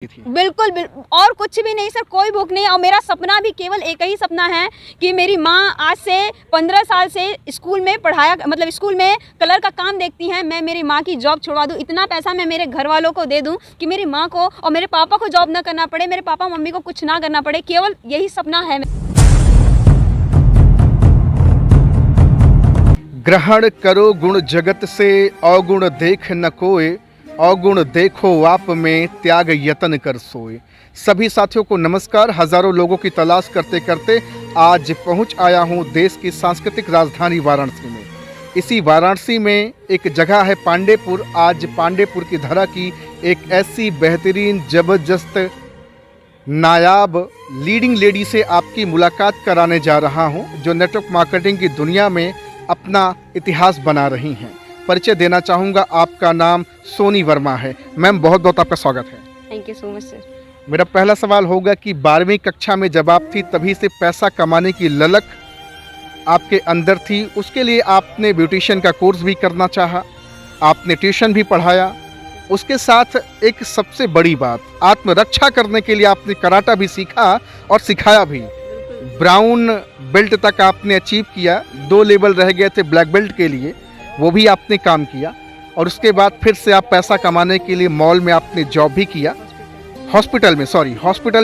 थी। बिल्कुल और कुछ भी नहीं सर, कोई भूख नहीं। और मेरा सपना भी केवल एक ही सपना है कि मेरी माँ आज से 15 साल से स्कूल में पढ़ाया, मतलब स्कूल में कलर का काम देखती हैं। मैं मेरी माँ की जॉब छुड़वा दूँ, इतना पैसा मैं मेरे घर वालों को दे दूँ कि मेरी माँ को और मेरे पापा को जॉब ना करना पड़े, मेरे पापा मम्मी को कुछ ना करना पड़े। केवल यही सपना है। ग्रहण करो गुण जगत से, अवगुण देख न कोय, अवगुण देखो आप में, त्याग यतन कर सोए। सभी साथियों को नमस्कार। हजारों लोगों की तलाश करते करते आज पहुंच आया हूं देश की सांस्कृतिक राजधानी वाराणसी में। इसी वाराणसी में एक जगह है पांडेपुर। आज पांडेपुर की धरा की एक ऐसी बेहतरीन जबरदस्त नायाब लीडिंग लेडी से आपकी मुलाकात कराने जा रहा हूं, जो नेटवर्क मार्केटिंग की दुनिया में अपना इतिहास बना रही हैं। परिचय देना चाहूँगा, आपका नाम सोनी वर्मा है। मैम, बहुत बहुत आपका स्वागत है। Thank you so much sir. मेरा पहला सवाल होगा कि 12वीं कक्षा में जब आप थी तभी से पैसा कमाने की ललक आपके अंदर थी। उसके लिए आपने ब्यूटिशियन का कोर्स भी करना चाहा, आपने ट्यूशन भी पढ़ाया। उसके साथ एक सबसे बड़ी बात, आत्मरक्षा करने के लिए आपने कराटा भी सीखा और सिखाया भी। ब्राउन बेल्ट तक आपने अचीव किया, 2 लेवल रह गए थे ब्लैक बेल्ट के लिए, वो भी आपने काम किया। और उसके बाद फिर से आप पैसा कमाने के लिए मॉल में आपने जॉब भी किया, हॉस्पिटल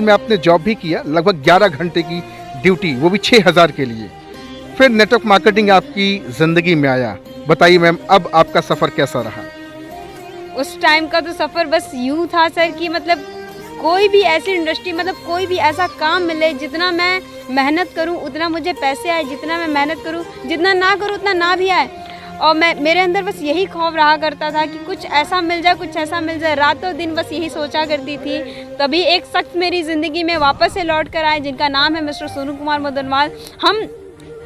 में आपने जॉब भी किया, लगभग 11 घंटे की ड्यूटी, वो भी 6000 के लिए। फिर नेटवर्क मार्केटिंग आपकी ज़िंदगी में आया। बताइए मैम, अब आपका सफ़र कैसा रहा? उस टाइम का तो सफ़र बस यूँ था सर कि मतलब कोई भी ऐसी इंडस्ट्री, मतलब कोई भी ऐसा काम मिले, जितना मैं मेहनत करूं उतना मुझे पैसे आए, जितना मैं मेहनत करूं, जितना ना करूं उतना ना भी आए। और मेरे अंदर बस यही खौफ रहा करता था कि कुछ ऐसा मिल जाए, कुछ ऐसा मिल जाए। रातों दिन बस यही सोचा करती थी। तभी एक शख्स मेरी ज़िंदगी में वापस से लौट कर आए, जिनका नाम है मिस्टर सोनू कुमार मदनवाल।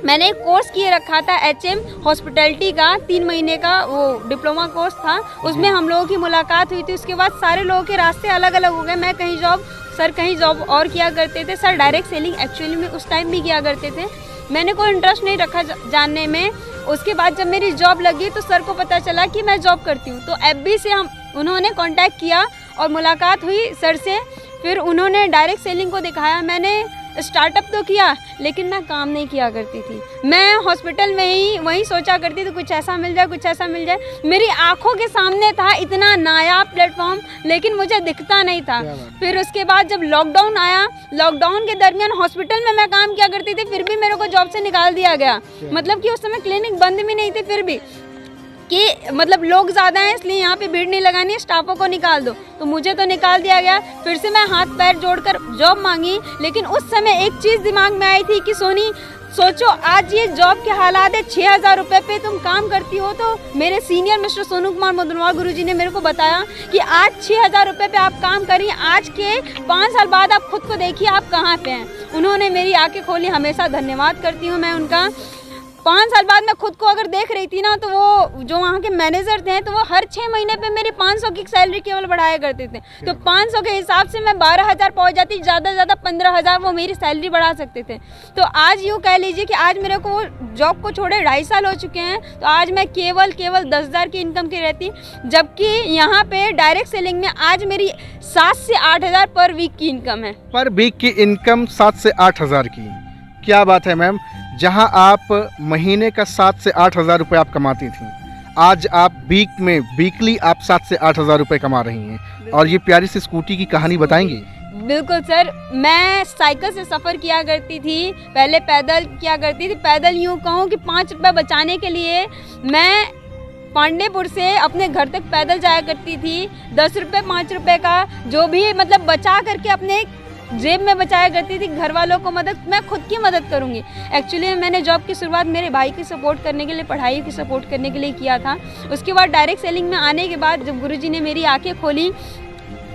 मैंने एक कोर्स किए रखा था HM हॉस्पिटैलिटी का, 3 महीने का वो डिप्लोमा कोर्स था। उसमें हम लोगों की मुलाकात हुई थी। उसके बाद सारे लोगों के रास्ते अलग अलग हो गए। मैं कहीं जॉब और किया करते थे सर। डायरेक्ट सेलिंग एक्चुअली में उस टाइम भी किया करते थे। मैंने कोई इंटरेस्ट नहीं रखा जानने में। उसके बाद जब मेरी जॉब लगी तो सर को पता चला कि मैं जॉब करती हूँ, तो FB से उन्होंने कांटेक्ट किया और मुलाकात हुई सर से। फिर उन्होंने डायरेक्ट सेलिंग को दिखाया। मैंने स्टार्टअप तो किया, लेकिन मैं काम नहीं किया करती थी। मैं हॉस्पिटल में ही वहीं सोचा करती थी कुछ ऐसा मिल जाए, कुछ ऐसा मिल जाए। मेरी आंखों के सामने था इतना नायाब प्लेटफॉर्म, लेकिन मुझे दिखता नहीं था। फिर उसके बाद जब लॉकडाउन आया, लॉकडाउन के दरमियान हॉस्पिटल में मैं काम किया करती थी, फिर भी मेरे को जॉब से निकाल दिया गया। मतलब कि उस समय क्लिनिक बंद भी नहीं थी, फिर भी कि मतलब लोग ज़्यादा हैं इसलिए यहाँ पे भीड़ नहीं लगानी है, स्टाफों को निकाल दो, तो मुझे तो निकाल दिया गया। फिर से मैं हाथ पैर जोड़कर जॉब मांगी, लेकिन उस समय एक चीज़ दिमाग में आई थी कि सोनी, सोचो आज ये जॉब के हालात है, 6000 रुपये पे तुम काम करती हो। तो मेरे सीनियर मिस्टर सोनू कुमार मदनवाल गुरुजी ने मेरे को बताया कि आज 6000 रुपये पे आप काम करिए, आज के 5 साल बाद आप खुद को देखिए आप कहाँ पे हैं। उन्होंने मेरी आंखें खोली, हमेशा धन्यवाद करती हूँ मैं उनका। 5 साल बाद मैं खुद को अगर देख रही थी ना, तो वो जो वहाँ के मैनेजर थे, तो वो हर 6 महीने पे मेरी 500 की सैलरी केवल बढ़ाया करते थे। तो 500 के हिसाब से मैं 12000 पहुँच जाती, ज़्यादा से ज़्यादा 15000 वो मेरी सैलरी बढ़ा सकते थे। तो आज यूँ कह लीजिए कि आज मेरे को जॉब को छोड़े 2.5 साल हो चुके हैं, तो आज मैं केवल 10,000 की इनकम की रहती, जबकि यहाँ पे डायरेक्ट सेलिंग में आज मेरी 7 से 8000 पर वीक की इनकम है। पर वीक की इनकम 7 से 8000 की, क्या बात है मैम। जहां आप महीने का 7 से 8000 रुपये आप कमाती थी, आज आप वीकली आप 7 से 8000 रुपये कमा रही हैं। और ये प्यारी सी स्कूटी की कहानी बताएंगे? बिल्कुल सर। मैं साइकिल से सफ़र किया करती थी, पहले पैदल किया करती थी। पैदल यूँ कहूँ कि 5 रुपये बचाने के लिए मैं पांडेपुर से अपने घर तक पैदल जाया करती थी। 10 रुपये 5 रुपये का जो भी मतलब बचा करके अपने जेब में बचाया करती थी। घर वालों को मैं खुद की मदद करूंगी। एक्चुअली मैंने जॉब की शुरुआत मेरे भाई की सपोर्ट करने के लिए, पढ़ाई की सपोर्ट करने के लिए किया था। उसके बाद डायरेक्ट सेलिंग में आने के बाद जब गुरुजी ने मेरी आंखें खोली,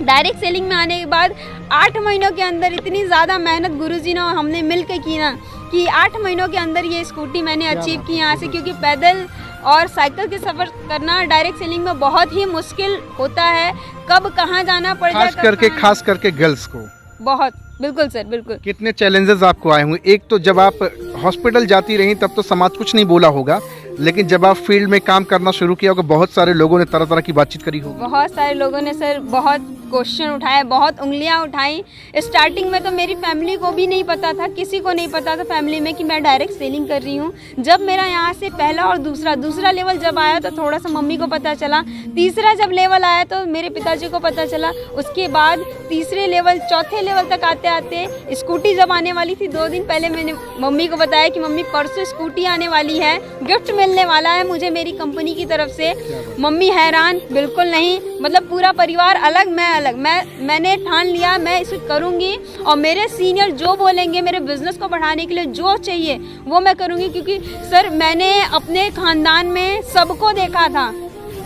डायरेक्ट सेलिंग में आने के बाद 8 महीनों के अंदर इतनी ज़्यादा मेहनत गुरुजी ने और हमने मिल के की ना, कि 8 महीनों के अंदर ये स्कूटी मैंने अचीव की यहाँ से। क्योंकि पैदल और साइकिल के सफ़र करना डायरेक्ट सेलिंग में बहुत ही मुश्किल होता है। कब कहाँ जाना पड़ जाए, खास करके गर्ल्स को बहुत। बिल्कुल सर, बिल्कुल। कितने चैलेंजेस आपको आए होंगे? एक तो जब आप हॉस्पिटल जाती रहीं तब तो समाज कुछ नहीं बोला होगा, लेकिन जब आप फील्ड में काम करना शुरू किया होगा, बहुत सारे लोगों ने तरह तरह की बातचीत करी होगी। बहुत सारे लोगों ने सर बहुत क्वेश्चन उठाए, बहुत उंगलियां उठाई। स्टार्टिंग में तो मेरी फैमिली को भी नहीं पता था, किसी को नहीं पता था फैमिली में कि मैं डायरेक्ट सेलिंग कर रही हूँ। जब मेरा यहाँ से पहला और दूसरा लेवल जब आया तो थोड़ा सा मम्मी को पता चला, तीसरा जब लेवल आया तो मेरे पिताजी को पता चला। उसके बाद तीसरे लेवल चौथे लेवल तक आते आते स्कूटी जब आने वाली थी, 2 दिन पहले मैंने मम्मी को बताया कि मम्मी परसों स्कूटी आने वाली है, गिफ्ट मिलने वाला है मुझे मेरी कंपनी की तरफ से। मम्मी हैरान, बिल्कुल नहीं, मतलब पूरा परिवार अलग, मैं अलग। मैंने ठान लिया मैं इसे करूँगी और मेरे सीनियर जो बोलेंगे मेरे बिजनेस को बढ़ाने के लिए जो चाहिए वो मैं करूँगी। क्योंकि सर मैंने अपने खानदान में सबको देखा था,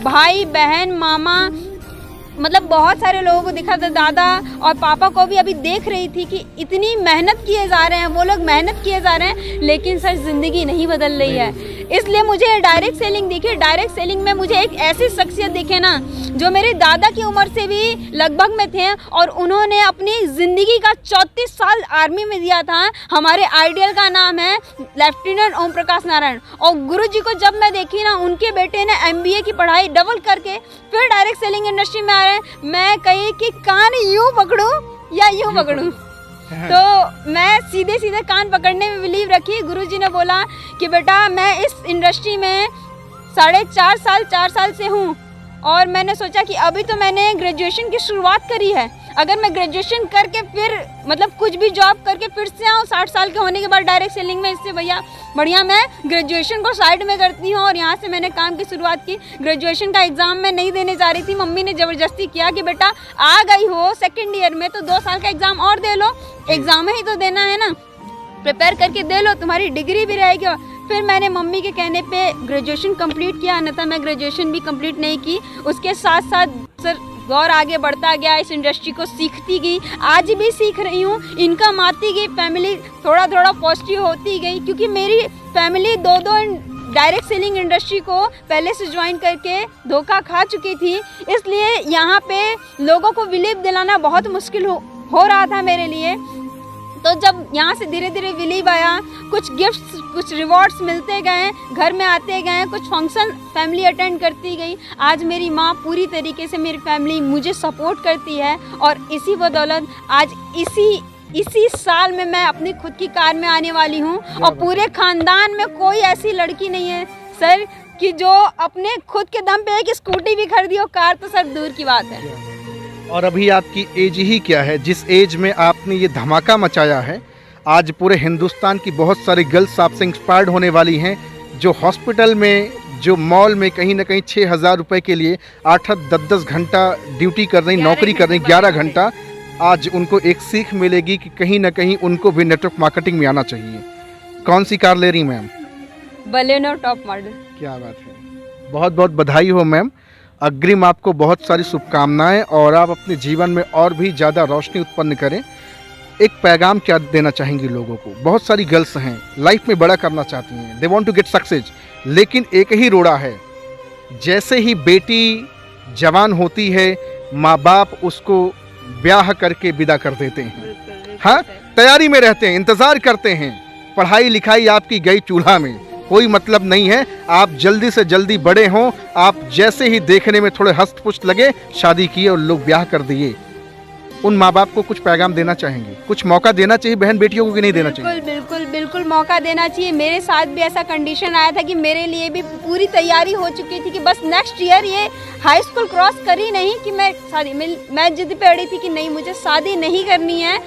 भाई बहन मामा, मतलब बहुत सारे लोगों को दिखा था, दादा और पापा को भी अभी देख रही थी कि इतनी मेहनत किए जा रहे हैं, वो लोग मेहनत किए जा रहे हैं, लेकिन सर ज़िंदगी नहीं बदल रही है। इसलिए मुझे डायरेक्ट सेलिंग दिखी। डायरेक्ट सेलिंग में मुझे एक ऐसी शख्सियत दिखे ना जो मेरे दादा की उम्र से भी लगभग में थे और उन्होंने अपनी ज़िंदगी का 34 साल आर्मी में दिया था। हमारे आइडियल का नाम है लेफ्टिनेंट ओम प्रकाश नारायण। और गुरुजी को जब मैं देखी ना, उनके बेटे ने MBA की पढ़ाई डबल करके फिर डायरेक्ट सेलिंग इंडस्ट्री में आ रहे हैं। मैं कही कि कान यूँ पकड़ूं या यूँ पकड़ूं, तो मैं सीधे सीधे कान पकड़ने में बिलीव रखी। गुरुजी ने बोला कि बेटा मैं इस इंडस्ट्री में 4.5 साल से हूँ और मैंने सोचा कि अभी तो मैंने ग्रेजुएशन की शुरुआत करी है, अगर मैं ग्रेजुएशन करके फिर मतलब कुछ भी जॉब करके फिर से आऊँ 60 साल के होने के बाद डायरेक्ट सेलिंग में, इससे भैया बढ़िया मैं ग्रेजुएशन को साइड में करती हूँ और यहाँ से मैंने काम की शुरुआत की। ग्रेजुएशन का एग्ज़ाम मैं नहीं देने जा रही थी, मम्मी ने ज़बरदस्ती किया कि बेटा आ गई हो सेकेंड ईयर में तो 2 साल का एग्ज़ाम और दे लो, एग्ज़ाम ही तो देना है ना, प्रिपेयर करके दे लो, तुम्हारी डिग्री भी रहेगी। फिर मैंने मम्मी के कहने पे ग्रेजुएशन कंप्लीट किया, अन्यथा मैं ग्रेजुएशन भी कंप्लीट नहीं की। उसके साथ साथ सर दौर आगे बढ़ता गया, इस इंडस्ट्री को सीखती गई, आज भी सीख रही हूँ, इनकम आती गई, फैमिली थोड़ा थोड़ा पॉजिटिव होती गई। क्योंकि मेरी फैमिली 2 डायरेक्ट सेलिंग इंडस्ट्री को पहले से ज्वाइन करके धोखा खा चुकी थी, इसलिए यहाँ पे लोगों को बिलीव दिलाना बहुत मुश्किल हो रहा था मेरे लिए। तो जब यहाँ से धीरे धीरे बिलीव आया, कुछ गिफ्ट्स कुछ रिवॉर्ड्स मिलते गए, घर में आते गए, कुछ फंक्शन फैमिली अटेंड करती गई। आज मेरी माँ पूरी तरीके से मेरी फैमिली मुझे सपोर्ट करती है और इसी बदौलत आज इसी साल में मैं अपनी खुद की कार में आने वाली हूँ और पूरे खानदान में कोई ऐसी लड़की नहीं है सर कि जो अपने खुद के दम पे एक स्कूटी भी खरीदी हो, कार तो सर दूर की बात है। और अभी आपकी एज ही क्या है जिस एज में आपने ये धमाका मचाया है? आज पूरे हिंदुस्तान की बहुत सारी गर्ल्स आपसे इंस्पायर्ड होने वाली हैं, जो हॉस्पिटल में, जो मॉल में कहीं ना कहीं 6,000 रुपये के लिए 8-8, 10-10 घंटा ड्यूटी कर रही, नौकरी कर रही, 11 घंटा। आज उनको एक सीख मिलेगी कि कहीं ना कहीं उनको भी नेटवर्क मार्केटिंग में आना चाहिए। कौन सी कार ले रही मैम? Baleno top model. क्या बात है, बहुत बहुत बधाई हो मैम। अग्रिम आपको बहुत सारी शुभकामनाएं और आप अपने जीवन में और भी ज़्यादा रोशनी उत्पन्न करें। एक पैगाम क्या देना चाहेंगी लोगों को? बहुत सारी गर्ल्स हैं लाइफ में बड़ा करना चाहती हैं, they want to get success, लेकिन एक ही रोड़ा है, जैसे ही बेटी जवान होती है माँ बाप उसको ब्याह करके विदा कर देते हैं। हाँ, तैयारी में रहते हैं, इंतज़ार करते हैं, पढ़ाई लिखाई आपकी गई चूल्हा में, कोई मतलब नहीं है। आप जल्दी से जल्दी बड़े हों, आप जैसे ही देखने में थोड़े हस्त पुष्ट लगे शादी किए और लोग ब्याह कर दिए। उन माँ बाप को कुछ पैगाम देना चाहेंगे? कुछ मौका देना चाहिए बहन बेटियों को कि नहीं देना चाहिए? बिल्कुल मौका देना चाहिए। मेरे साथ भी ऐसा कंडीशन आया था कि मेरे लिए भी पूरी तैयारी हो चुकी थी कि बस नेक्स्ट ईयर ये हाई स्कूल क्रॉस करी नहीं कि मैं जिद पे अड़ी थी कि नहीं मुझे शादी नहीं करनी है।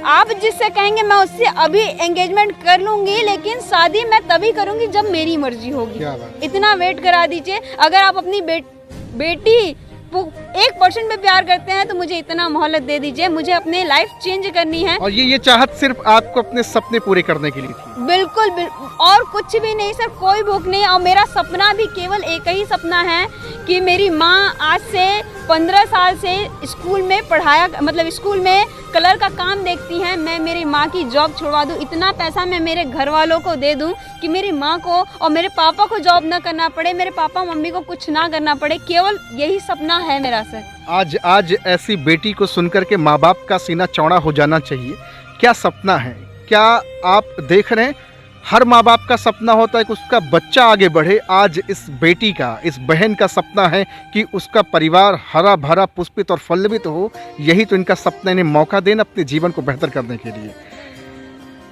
आप जिससे कहेंगे मैं उससे अभी एंगेजमेंट कर लूँगी, लेकिन शादी मैं तभी करूँगी जब मेरी मर्जी होगी। इतना वेट करा दीजिए। अगर आप अपनी बेटी 1% में प्यार करते हैं तो मुझे इतना मोहलत दे दीजिए, मुझे अपने लाइफ चेंज करनी है। और ये चाहत सिर्फ आपको अपने सपने पूरे करने के लिए थी? बिल्कुल और कुछ भी नहीं सर, कोई भूख नहीं। और मेरा सपना भी केवल एक ही सपना है कि मेरी माँ आज से 15 साल से स्कूल में पढ़ाया, मतलब स्कूल में कलर का काम देखती हैं, मैं मेरी माँ की जॉब छुड़वा दूँ। इतना पैसा मैं मेरे घर वालों को दे दूँ कि मेरी माँ को और मेरे पापा को जॉब ना करना पड़े, मेरे पापा मम्मी को कुछ ना करना पड़े। केवल यही सपना है मेरा सर। आज ऐसी बेटी को सुनकर के माँ बाप का सीना चौड़ा हो जाना चाहिए। क्या सपना है? क्या आप देख रहे हैं हर माँ बाप का सपना होता है कि उसका बच्चा आगे बढ़े। आज इस बेटी का, इस बहन का सपना है कि उसका परिवार हरा भरा, पुष्पित और फल्लवित हो। यही तो इनका सपना, इन्हें मौका देना अपने जीवन को बेहतर करने के लिए।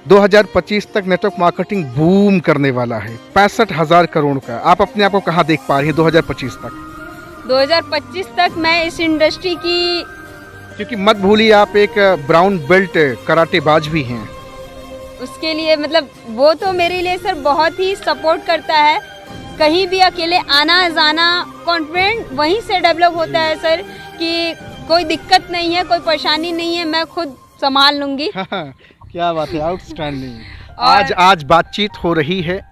2025 तक नेटवर्क मार्केटिंग बूम करने वाला है, 65,000 करोड़ का। आप अपने आप को कहाँ देख पा रही हैं 2025 तक? 2025 तक मैं इस इंडस्ट्री की, क्योंकि मत भूलिए आप एक ब्राउन बेल्ट कराटेबाज भी हैं। उसके लिए मतलब वो तो मेरे लिए सर बहुत ही सपोर्ट करता है। कहीं भी अकेले आना जाना, कॉन्फिडेंट वहीं से डेवलप होता है सर कि कोई दिक्कत नहीं है, कोई परेशानी नहीं है, मैं खुद संभाल लूँगी। क्या बात है, आउटस्टैंडिंग। आज बातचीत हो रही है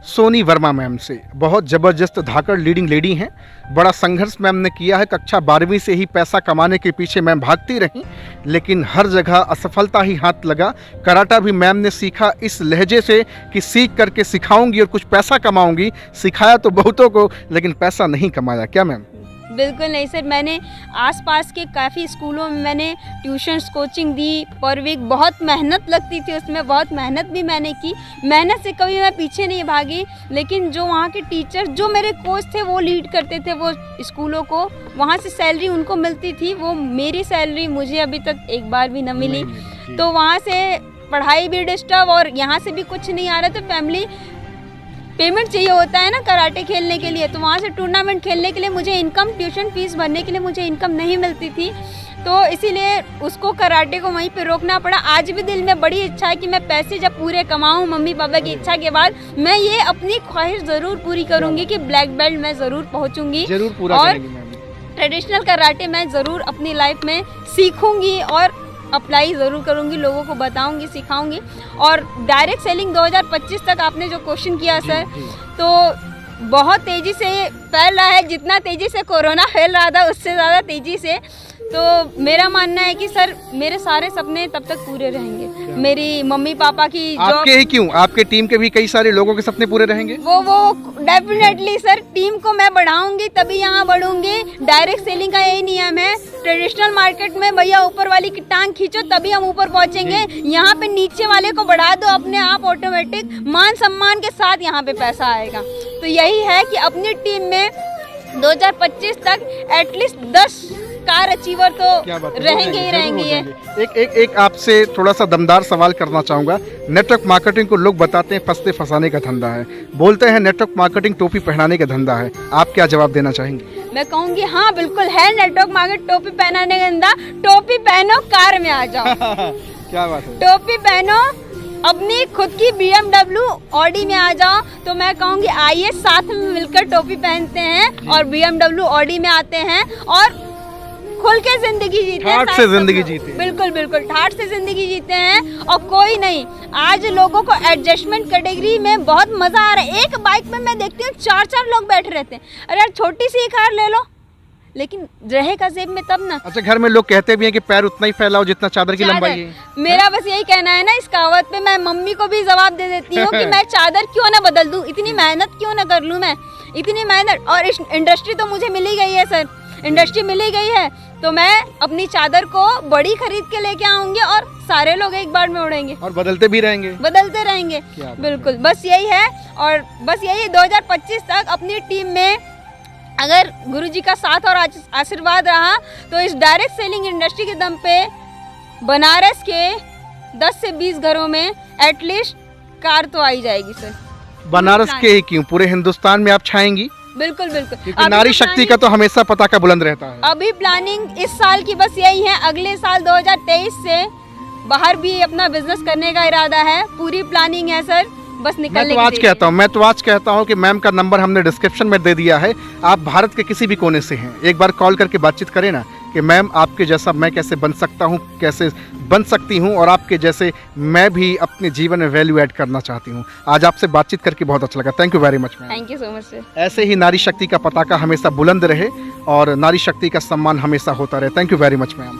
सोनी वर्मा मैम से। बहुत ज़बरदस्त धाकड़ लीडिंग लेडी हैं। बड़ा संघर्ष मैम ने किया है। कक्षा 12वीं से ही पैसा कमाने के पीछे मैम भागती रहीं, लेकिन हर जगह असफलता ही हाथ लगा। कराटा भी मैम ने सीखा इस लहजे से कि सीख करके सिखाऊंगी और कुछ पैसा कमाऊंगी। सिखाया तो बहुतों को, लेकिन पैसा नहीं कमाया। क्या मैम? बिल्कुल नहीं सर, मैंने आसपास के काफ़ी स्कूलों में मैंने ट्यूशन्स कोचिंग दी पर वीक। बहुत मेहनत लगती थी उसमें, बहुत मेहनत भी मैंने की। मेहनत से कभी मैं पीछे नहीं भागी, लेकिन जो वहाँ के टीचर्स, जो मेरे कोच थे, वो लीड करते थे वो स्कूलों को। वहाँ से सैलरी उनको मिलती थी, वो मेरी सैलरी मुझे अभी तक एक बार भी न मिली। तो वहाँ से पढ़ाई भी डिस्टर्ब और यहाँ से भी कुछ नहीं आ रहा। तो फैमिली पेमेंट चाहिए होता है ना कराटे खेलने के लिए, तो वहाँ से टूर्नामेंट खेलने के लिए मुझे इनकम, ट्यूशन फीस भरने के लिए मुझे इनकम नहीं मिलती थी। तो इसीलिए उसको कराटे को वहीं पे रोकना पड़ा। आज भी दिल में बड़ी इच्छा है कि मैं पैसे जब पूरे कमाऊँ, मम्मी पापा की इच्छा के बाद, मैं ये अपनी ख्वाहिश ज़रूर पूरी करूँगी कि ब्लैक बेल्ट मैं ज़रूर पहुँचूँगी और ट्रेडिशनल कराटे मैं ज़रूर अपनी लाइफ में सीखूँगी और अप्लाई ज़रूर करूँगी, लोगों को बताऊँगी, सिखाऊँगी। और डायरेक्ट सेलिंग 2025 तक आपने जो क्वेश्चन किया सर, तो बहुत तेज़ी से फैल रहा है। जितना तेज़ी से कोरोना फैल रहा था उससे ज़्यादा तेज़ी से। तो मेरा मानना है कि सर मेरे सारे सपने तब तक पूरे रहेंगे। मेरी मम्मी पापा की जॉब, आपके ही क्यों, आपके टीम के भी कई सारे लोगों के सपने पूरे रहेंगे। वो डेफिनेटली सर, टीम को मैं बढ़ाऊंगी तभी यहाँ बढ़ूंगी। डायरेक्ट सेलिंग का यही नियम है, ट्रेडिशनल मार्केट में भैया ऊपर वाली की टांग खींचो तभी हम ऊपर पहुँचेंगे। यहाँ पे नीचे वाले को बढ़ा दो, अपने आप ऑटोमेटिक मान सम्मान के साथ यहाँ पे पैसा आएगा। तो यही है कि अपनी टीम में 2025 तक एटलीस्ट 10 कार अचीवर तो रहेंगे ही रहेंगे। एक आपसे थोड़ा सा दमदार सवाल करना चाहूँगा। नेटवर्क मार्केटिंग को लोग बताते हैं फंसते फंसाने का धंधा है, बोलते हैं नेटवर्क मार्केटिंग टोपी पहनाने का धंधा है। आप क्या जवाब देना चाहेंगे? मैं कहूँगी हाँ बिल्कुल है नेटवर्क मार्केट टोपी पहनाने का धंधा। टोपी पहनो, कार में आ जाओ। क्या बात है, टोपी पहनो, अपनी खुद की BMW ऑडी में आ जाओ। तो मैं कहूँगी आइए साथ में मिलकर टोपी पहनते हैं और BMW ऑडी में आते हैं और खुल के जिंदगी जीते हैं, ठाठ से जिंदगी जीते हैं। बिल्कुल बिल्कुल ठाठ से जिंदगी जीते हैं। और कोई नहीं, आज लोगों को एडजस्टमेंट कैटेगरी में बहुत मजा आ रहा है। एक बाइक में मैं देखती हूँ 4-4 लोग बैठे रहते हैं। अरे यार छोटी सी कार ले लो, लेकिन रहेगा जेब में तब ना। अच्छा, घर में लोग कहते भी हैं कि पैर उतना ही फैलाओ जितना चादर की लंबाई है। मेरा बस यही कहना है ना इस कहावत पे। मैं मम्मी को भी जवाब दे देती हूँ कि मैं चादर क्यों ना बदल दूँ, इतनी मेहनत क्यों ना कर लूँ मैं, इतनी मेहनत। और इस इंडस्ट्री तो मुझे मिल ही गई है सर, इंडस्ट्री मिल ही गई है, तो मैं अपनी चादर को बड़ी खरीद के लेके आऊंगी और सारे लोग एक बार में उड़ेंगे और बदलते भी रहेंगे, बदलते रहेंगे। बिल्कुल, बस यही है। और बस यही 2025 तक अपनी टीम में अगर गुरुजी का साथ और आशीर्वाद रहा तो इस डायरेक्ट सेलिंग इंडस्ट्री के दम पे बनारस के 10 से 20 घरों में एटलीस्ट कार तो आई जाएगी सर। बनारस के ही क्यों, पूरे हिंदुस्तान में आप छाएंगी। बिल्कुल बिल्कुल, क्योंकि नारी शक्ति का तो हमेशा पताका बुलंद रहता है। अभी प्लानिंग इस साल की बस यही है, अगले साल 2023 से बाहर भी अपना बिजनेस करने का इरादा है। पूरी प्लानिंग है सर, बस निकलने की। मैं तो आज कहता हूँ कि मैम का नंबर हमने डिस्क्रिप्शन में दे दिया है। आप भारत के किसी भी कोने से हैं, एक बार कॉल करके बातचीत करें ना कि मैम आपके जैसा मैं कैसे बन सकता हूँ, कैसे बन सकती हूँ, और आपके जैसे मैं भी अपने जीवन में वैल्यू ऐड करना चाहती हूँ। आज आपसे बातचीत करके बहुत अच्छा लगा। Thank you very much ma'am. Thank you so much sir. ऐसे ही नारी शक्ति का पताका हमेशा बुलंद रहे और नारी शक्ति का सम्मान हमेशा होता रहे। Thank you very much ma'am.